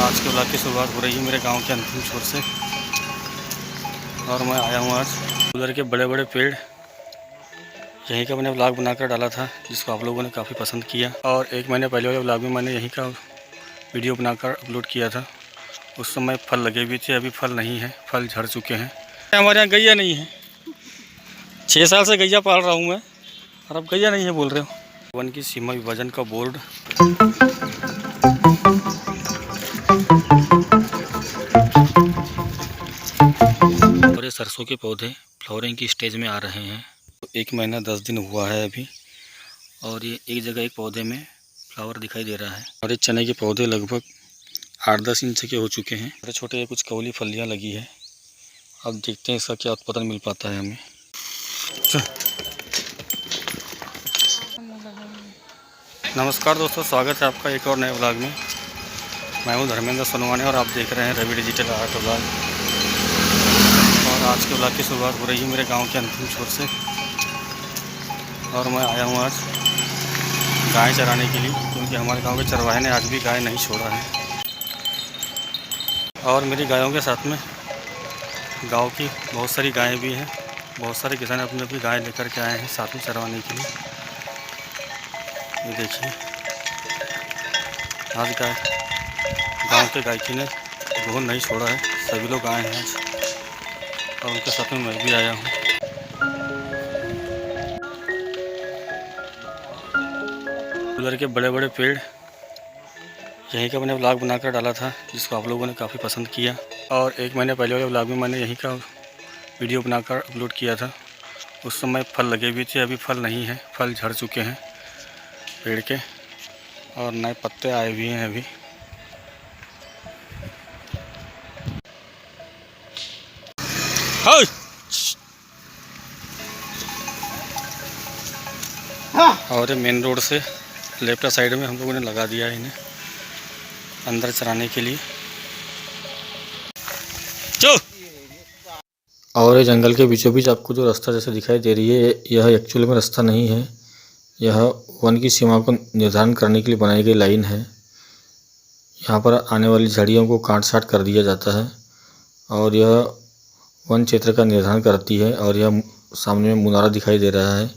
आज के ब्लॉग की शुरुआत हो रही है मेरे गांव के अंतिम छोर से। और मैं आया हूं आज उधर के बड़े बड़े पेड़, यहीं का मैंने ब्लॉग बनाकर डाला था जिसको आप लोगों ने काफ़ी पसंद किया। और एक महीने पहले वाले ब्लॉग में मैंने यहीं का वीडियो बनाकर अपलोड किया था। उस समय फल लगे हुए थे, अभी फल नहीं है, फल झड़ चुके हैं। हमारे यहाँ गैया नहीं है, 6 साल से गैया पाल रहा हूँ मैं, और अब गैया नहीं है बोल रहे हो। वन की सीमा विभाजन का बोर्ड, और ये सरसों के पौधे फ्लावरिंग की स्टेज में आ रहे हैं। तो 1 महीना 10 दिन हुआ है अभी, और ये एक जगह एक पौधे में फ्लावर दिखाई दे रहा है। और ये चने के पौधे लगभग 8-10 इंच के हो चुके हैं। छोटे छोटे कुछ कवली फलियां लगी है। अब देखते हैं इसका क्या उत्पादन मिल पाता है हमें। नमस्कार दोस्तों, स्वागत है आपका एक और नए ब्लॉग में। मैं हूं धर्मेंद्र सोनवाने और आप देख रहे हैं रवि डिजिटल आर्ट ब्लॉग। और आज के ब्लॉग की शुरुआत हो रही है मेरे गांव के अंतिम छोर से। और मैं आया हूं आज गाय चराने के लिए, क्योंकि हमारे गांव के चरवाहे ने आज भी गाय नहीं छोड़ा है। और मेरी गायों के साथ में गांव की बहुत सारी गायें भी हैं। बहुत सारे किसान अपनी अपनी गाय लेकर के आए हैं साथ में चरवाने के लिए। ये देखिए, आज गांव के गायकी ने गोहन नहीं छोड़ा है, सभी लोग आए हैं आज, और उनके साथ में मैं भी आया हूँ। उधर के बड़े बड़े पेड़, यहीं का मैंने ब्लॉग बनाकर डाला था जिसको आप लोगों ने काफ़ी पसंद किया। और 1 महीने पहले वाले ब्लॉग में मैंने यहीं का वीडियो बनाकर अपलोड किया था। उस समय फल लगे हुए थे, अभी फल नहीं है, फल झड़ चुके हैं पेड़ के, और नए पत्ते आए हुए हैं अभी। और मेन रोड से लेफ्ट साइड में हम लोगों ने लगा दिया है इन्हें अंदर चराने के लिए। और ये जंगल के बीचों बीच आपको जो रास्ता जैसे दिखाई दे रही है, यह एक्चुअल में रास्ता नहीं है, यह वन की सीमा को निर्धारण करने के लिए बनाई गई लाइन है। यहाँ पर आने वाली झाड़ियों को काट छाट कर दिया जाता है, और यह वन क्षेत्र का निर्धारण करती है। और यह सामने में मुनारा दिखाई दे रहा है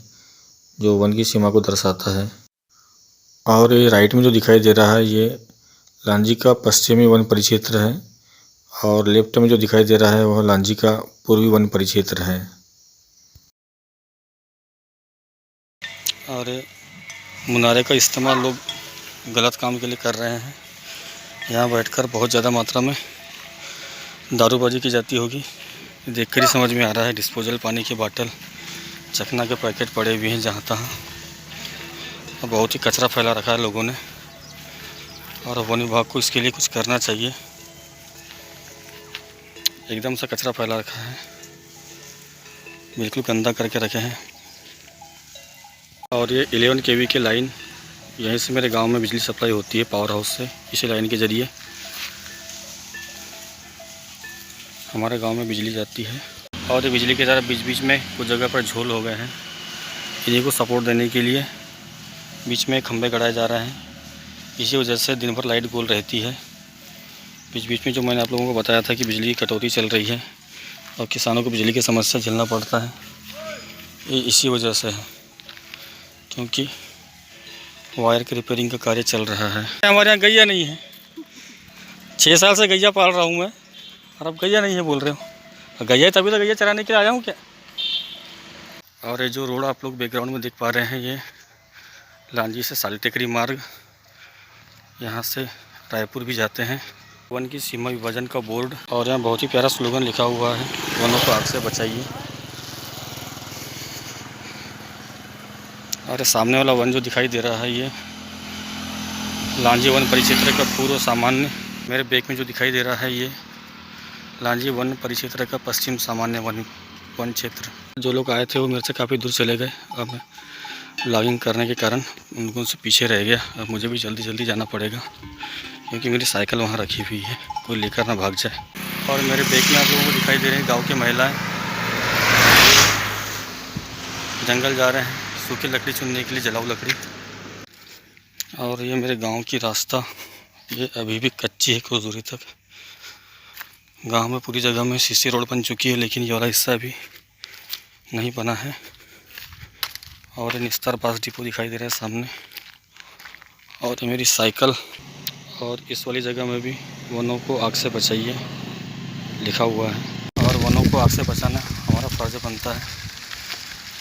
जो वन की सीमा को दर्शाता है। और ये राइट में जो दिखाई दे रहा है, ये लांजी का पश्चिमी वन परिक्षेत्र है, और लेफ्ट में जो दिखाई दे रहा है वह लांजी का पूर्वी वन परिक्षेत्र है। और मुनारे का इस्तेमाल लोग गलत काम के लिए कर रहे हैं। यहाँ बैठकर बहुत ज़्यादा मात्रा में दारूबाजी की जाती होगी, देखकर ही समझ में आ रहा है। डिस्पोजल पानी की बोतल, चखना के पैकेट पड़े हुए हैं जहाँ तहाँ, और बहुत ही कचरा फैला रखा है लोगों ने। और वन विभाग को इसके लिए कुछ करना चाहिए। एकदम से कचरा फैला रखा है, बिल्कुल गंदा करके रखे हैं। और ये 11 kV की लाइन, यहीं से मेरे गांव में बिजली सप्लाई होती है पावर हाउस से। इसी लाइन के ज़रिए हमारे गांव में बिजली जाती है। और ये बिजली के तार बीच बीच में कुछ जगह पर झोल हो गए हैं, इन्हीं को सपोर्ट देने के लिए बीच में खंभे गड़ाए जा रहे हैं। इसी वजह से दिन भर लाइट गोल रहती है। बीच बीच में जो मैंने आप लोगों को बताया था कि बिजली की कटौती चल रही है और किसानों को बिजली की समस्या झेलना पड़ता है, ये इसी वजह से है, क्योंकि वायर की रिपेयरिंग का कार्य चल रहा है। हमारे यहाँ गैया नहीं है, 6 साल से गैया पाल रहा हूँ मैं, और अब गैया नहीं है बोल रहे हो। गैया है तभी तो गैया चराने के लिए आया हूँ क्या। और ये जो रोड आप लोग बैकग्राउंड में देख पा रहे हैं, ये लांजी से साली टेकरी मार्ग, यहाँ से रायपुर भी जाते हैं। वन की सीमा विभाजन का बोर्ड, और यहाँ बहुत ही प्यारा स्लोगन लिखा हुआ है, वनों को आग से बचाइए। और सामने वाला वन जो दिखाई दे रहा है, ये लांजी वन परिक्षेत्र का पूर्व सामान्य, मेरे बैक में जो दिखाई दे रहा है, ये लांजी वन परिक्षेत्र का पश्चिम सामान्य वन क्षेत्र। जो लोग आए थे वो मेरे से काफ़ी दूर चले गए। अब ब्लॉगिंग करने के कारण उनको से पीछे रह गया। अब मुझे भी जल्दी जल्दी जाना पड़ेगा, क्योंकि मेरी साइकिल वहाँ रखी हुई है, कोई लेकर ना भाग जाए। और मेरे बैक में आप लोगों को दिखाई दे रहे हैं गांव की महिलाएं जंगल जा रहे हैं सूखी लकड़ी चुनने के लिए, जलाऊ लकड़ी। और ये मेरे गांव की रास्ता ये अभी भी कच्ची है कुछ दूरी तक। गांव में पूरी जगह में सीसी रोड बन चुकी है, लेकिन ये वाला हिस्सा भी नहीं बना है। और निस्तार बास डिपो दिखाई दे रहा है सामने, और ये मेरी साइकिल। और इस वाली जगह में भी वनों को आग से बचाइए लिखा हुआ है। और वनों को आग से बचाना हमारा फ़र्ज़ बनता है,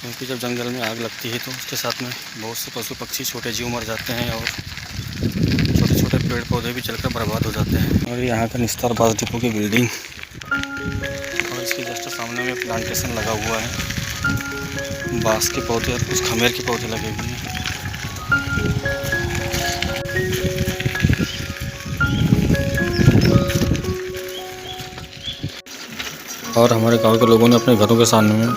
क्योंकि जब जंगल में आग लगती है तो उसके साथ में बहुत से पशु पक्षी, छोटे जीव मर जाते हैं और छोटे छोटे पेड़ पौधे भी जलकर बर्बाद हो जाते हैं। और यहाँ का निस्तार बास डिपो की बिल्डिंग, और इसके जस्ट सामने में प्लांटेशन लगा हुआ है, बांस के पौधे और कुछ खमेर के पौधे लगे हुए हैं। और हमारे गांव के लोगों ने अपने घरों के सामने में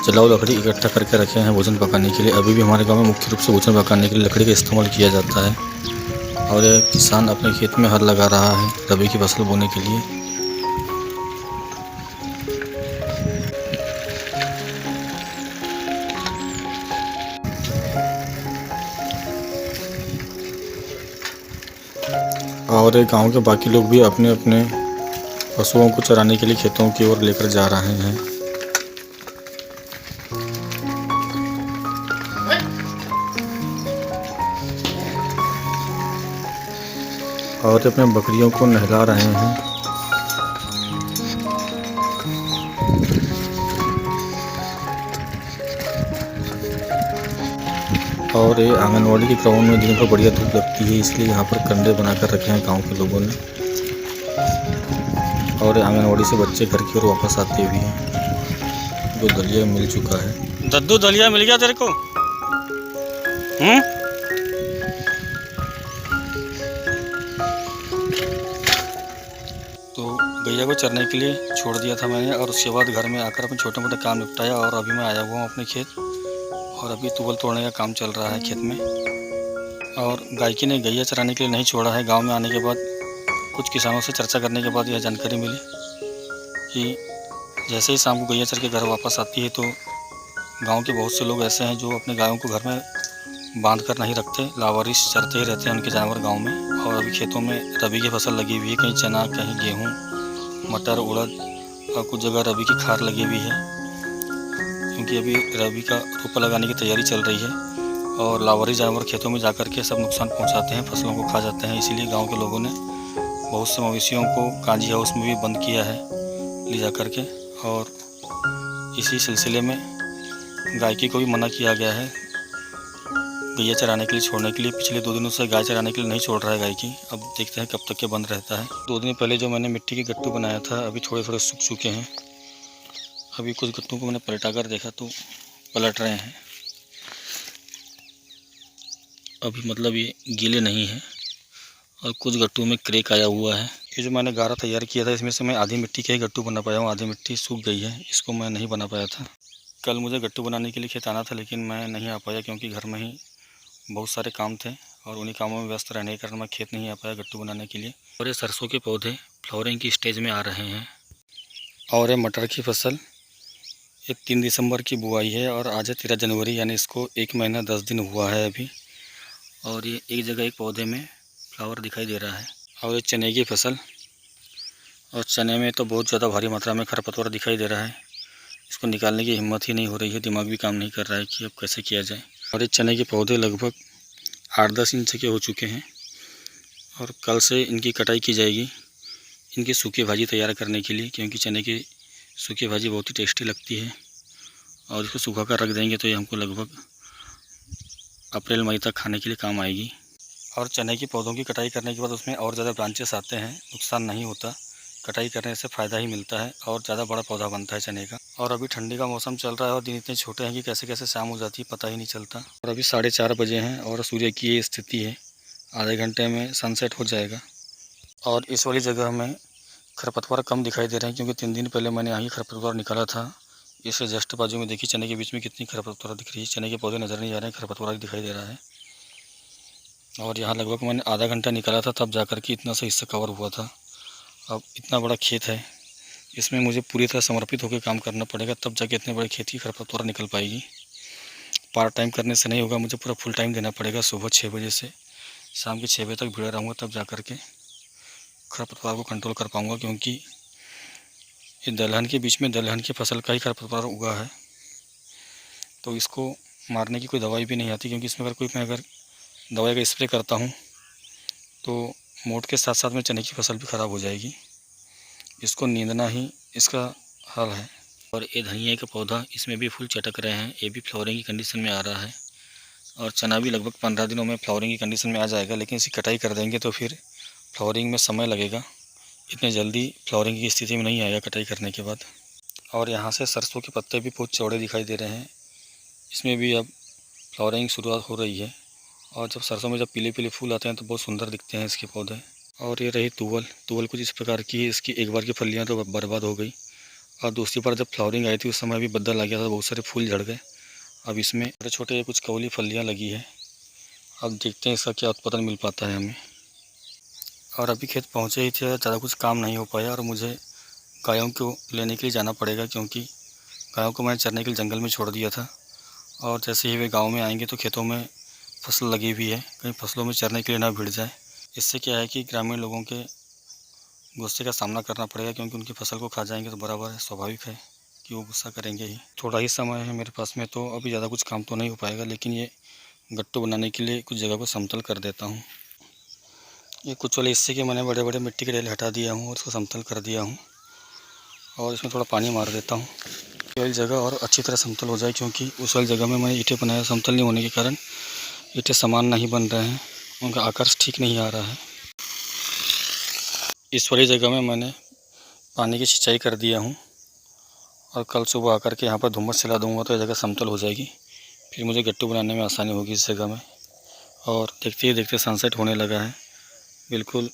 जलाऊ लकड़ी इकट्ठा करके रखे हैं भोजन पकाने के लिए। अभी भी हमारे गांव में मुख्य रूप से भोजन पकाने के लिए लकड़ी का इस्तेमाल किया जाता है। और ये किसान अपने खेत में हल लगा रहा है रबी की फसल बोने के लिए। और गांव के बाकी लोग भी अपने अपने पशुओं को चराने के लिए खेतों की ओर लेकर जा रहे हैं। और अपने बकरियों को नहला रहे हैं। और ये आंगनवाड़ी के ग्राउंड में दिन भर बढ़िया धूप लगती है, इसलिए यहाँ पर कंडे बनाकर रखे हैं गांव के लोगों ने। और आंगनवाड़ी से बच्चे घर की ओर वापस आते हुए हैं। जो दलिया मिल चुका है। दद्दू दलिया मिल गया तेरे को? तो गैया को चरने के लिए छोड़ दिया था मैंने, और उसके बाद घर में आकर अपने छोटे मोटे काम निपटाया। और अभी मैं आया हुआ हूँ अपने खेत, और अभी तुवल तोड़ने का काम चल रहा है खेत में। और गायकी ने गैया चराने के लिए नहीं छोड़ा है। गांव में आने के बाद कुछ किसानों से चर्चा करने के बाद यह जानकारी मिली कि जैसे ही शाम को गैया चर के घर वापस आती है तो गांव के बहुत से लोग ऐसे हैं जो अपने गायों को घर में बांध कर नहीं रखते, लावारिस चरते ही रहते हैं उनके जानवर गाँव में। और अभी खेतों में रबी की फसल लगी हुई है, कहीं चना, कहीं गेहूँ, मटर, उड़द, और कुछ जगह रबी की खार लगी हुई है, क्योंकि अभी रबी का रोपा लगाने की तैयारी चल रही है। और लावारी जानवर खेतों में जाकर के सब नुकसान पहुंचाते हैं, फसलों को खा जाते हैं। इसीलिए गांव के लोगों ने बहुत से मवेशियों को कांजी हाउस में भी बंद किया है ले जा कर के। और इसी सिलसिले में गायकी को भी मना किया गया है गैया चराने के लिए छोड़ने के लिए। पिछले 2 दिनों से गाय चराने के लिए नहीं छोड़ रहा है गायकी। अब देखते हैं कब तक के बंद रहता है। 2 दिन पहले जो मैंने मिट्टी के गट्टू बनाया था, अभी थोड़े थोड़े सूख चुके हैं। अभी कुछ गट्टू को मैंने पलटा कर देखा तो पलट रहे हैं। अभी मतलब ये गीले नहीं हैं, और कुछ गट्टू में क्रैक आया हुआ है। ये जो मैंने गारा तैयार किया था, इसमें से मैं आधी मिट्टी के ही गट्टू बना पाया हूँ, आधी मिट्टी सूख गई है, इसको मैं नहीं बना पाया था। कल मुझे गट्टू बनाने के लिए खेत आना था, लेकिन मैं नहीं आ पाया क्योंकि घर में ही बहुत सारे काम थे, और उन्हीं कामों में व्यस्त रहने के कारण मैं खेत नहीं आ पाया गट्टू बनाने के लिए। और ये सरसों के पौधे फ्लावरिंग की स्टेज में आ रहे हैं। और ये मटर की फसल, ये 3 दिसंबर की बुआई है, और आज है 13 जनवरी, यानी इसको 1 महीना 10 दिन हुआ है अभी। और ये एक जगह एक पौधे में फ्लावर दिखाई दे रहा है। और ये चने की फसल, और चने में तो बहुत ज़्यादा भारी मात्रा में खरपतवार दिखाई दे रहा है। इसको निकालने की हिम्मत ही नहीं हो रही है, दिमाग भी काम नहीं कर रहा है कि अब कैसे किया जाए। और ये चने के पौधे लगभग 8-10 इंच के हो चुके हैं, और कल से इनकी कटाई की जाएगी इनकी सूखी भाजी तैयार करने के लिए, क्योंकि चने की सूखी भाजी बहुत ही टेस्टी लगती है। और इसको सूखा कर रख देंगे तो ये हमको लगभग अप्रैल मई तक खाने के लिए काम आएगी। और चने की पौधों की कटाई करने के बाद उसमें और ज़्यादा ब्रांचेस आते हैं, नुकसान नहीं होता, कटाई करने से फ़ायदा ही मिलता है और ज़्यादा बड़ा पौधा बनता है चने का। और अभी ठंडी का मौसम चल रहा है, और दिन इतने छोटे हैं कि कैसे कैसे शाम हो जाती है पता ही नहीं चलता। और अभी 4:30 बजे हैं, और सूर्य की ये स्थिति है, आधे घंटे में सनसेट हो जाएगा। और इस वाली जगह में खरपतवार कम दिखाई दे रहे हैं, क्योंकि 3 दिन पहले मैंने यहाँ खरपतवार निकाला था। इससे जस्ट बाजू में देखिए चने के बीच में कितनी खरपतवार दिख रही है। चने के पौधे नज़र नहीं आ रहे हैं, खरपतवार दिखाई दे रहा है। और यहाँ लगभग मैंने आधा घंटा निकाला था, तब जाकर के इतना सा हिस्सा कवर हुआ था। अब इतना बड़ा खेत है, इसमें मुझे पूरी तरह समर्पित होकर काम करना पड़ेगा, तब जाके इतने बड़े खेत की खरपतवार निकल पाएगी। पार्ट टाइम करने से नहीं होगा, मुझे पूरा फुल टाइम देना पड़ेगा। सुबह 6 बजे से शाम के 6 बजे तक भीड़ रहूँगा, तब जा कर के खरपतवार को कंट्रोल कर पाऊँगा। क्योंकि ये दलहन के बीच में दलहन की फसल का ही खरपतवार उगा है, तो इसको मारने की कोई दवाई भी नहीं आती। क्योंकि इसमें अगर दवाई का स्प्रे करता हूँ तो मोट के साथ साथ में चने की फसल भी ख़राब हो जाएगी। इसको नींदना ही इसका हल है। और ये धनिया का पौधा, इसमें भी फूल चटक रहे हैं, ये भी फ्लावरिंग की कंडीशन में आ रहा है। और चना भी लगभग 15 दिनों में फ्लावरिंग की कंडीशन में आ जाएगा। लेकिन इसी कटाई कर देंगे तो फिर फ्लावरिंग में समय लगेगा, इतने जल्दी फ्लावरिंग की स्थिति में नहीं आएगा कटाई करने के बाद। और यहाँ से सरसों के पत्ते भी बहुत चौड़े दिखाई दे रहे हैं, इसमें भी अब फ्लावरिंग शुरुआत हो रही है। और जब सरसों में जब पीले पीले फूल आते हैं तो बहुत सुंदर दिखते हैं इसके पौधे। और ये रही तुवल कुछ इस प्रकार की है। इसकी एक बार की फलियाँ तो बर्बाद हो गई, और दूसरी बार जब फ्लावरिंग आई थी उस समय भी बदल आ गया था, बहुत सारे फूल झड़ गए। अब इसमें छोटे छोटे कुछ कवली फलियाँ लगी है। अब देखते हैं इसका क्या उत्पादन मिल पाता है हमें। और अभी खेत पहुँचे ही थे, ज़्यादा कुछ काम नहीं हो पाया और मुझे गायों को लेने के लिए जाना पड़ेगा। क्योंकि गायों को मैं चरने के लिए जंगल में छोड़ दिया था, और जैसे ही वे गाँव में आएंगे तो खेतों में फसल लगी हुई है, कहीं फसलों में चरने के लिए ना भिड़ जाए। इससे क्या है कि ग्रामीण लोगों के गुस्से का सामना करना पड़ेगा, क्योंकि उनकी फसल को खा जाएंगे तो बराबर है, स्वाभाविक है कि वो गुस्सा करेंगे ही। थोड़ा ही समय है मेरे पास में, तो अभी ज़्यादा कुछ काम तो नहीं हो पाएगा। लेकिन ये गट्टू बनाने के लिए कुछ जगह को समतल कर देता हूँ। ये कुछ वाले हिस्से के मैंने बड़े बड़े मिट्टी के ढेले हटा दिया हूँ और इसको समतल कर दिया हूँ, और इसमें थोड़ा पानी मार देता हूँ। ये वाली जगह और अच्छी तरह समतल हो जाए, क्योंकि उस वाली जगह में मैंने ईंटें बनाया, समतल नहीं होने के कारण ईंटें समान नहीं बन रहे हैं, उनका आकार ठीक नहीं आ रहा है। इस वाली जगह में मैंने पानी की सिंचाई कर दिया हूँ, और कल सुबह आकर के यहाँ पर धुम्मस चला दूँगा तो ये जगह समतल हो जाएगी। फिर मुझे गट्टू बनाने में आसानी होगी इस जगह में। और देखते ही देखते सनसेट होने लगा है, बिल्कुल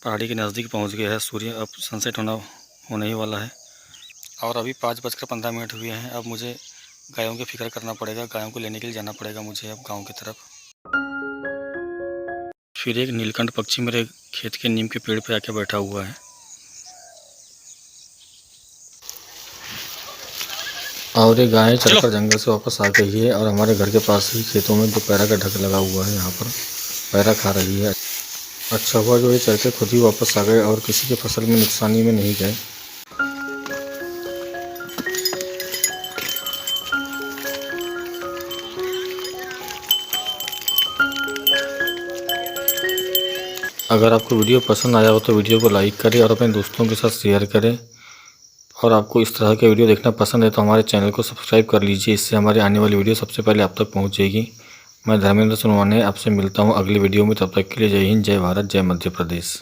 पहाड़ी के नज़दीक पहुँच गया है सूर्य। अब सनसेट होने ही वाला है, और अभी 5:15 हुए हैं। अब मुझे गायों की फिक्र करना पड़ेगा, गायों को लेने के लिए जाना पड़ेगा मुझे अब गाँव की तरफ। फिर एक नीलकंठ पक्षी मेरे खेत के नीम के पेड़ पे आके बैठा हुआ है। और ये गाय चलकर जंगल से वापस आ गई है, और हमारे घर के पास ही खेतों में 2 पैरा का ढक लगा हुआ है, यहाँ पर पैरा खा रही है। अच्छा हुआ जो ये चल के खुद ही वापस आ गए और किसी के फसल में नुकसानी में नहीं गए। अगर आपको वीडियो पसंद आया हो तो वीडियो को लाइक करें और अपने दोस्तों के साथ शेयर करें। और आपको इस तरह के वीडियो देखना पसंद है तो हमारे चैनल को सब्सक्राइब कर लीजिए, इससे हमारी आने वाली वीडियो सबसे पहले आप तक पहुंचेगी। मैं धर्मेंद्र सोनवाने आपसे मिलता हूं अगली वीडियो में, तब तक के लिए जय हिंद, जय भारत, जय मध्य प्रदेश।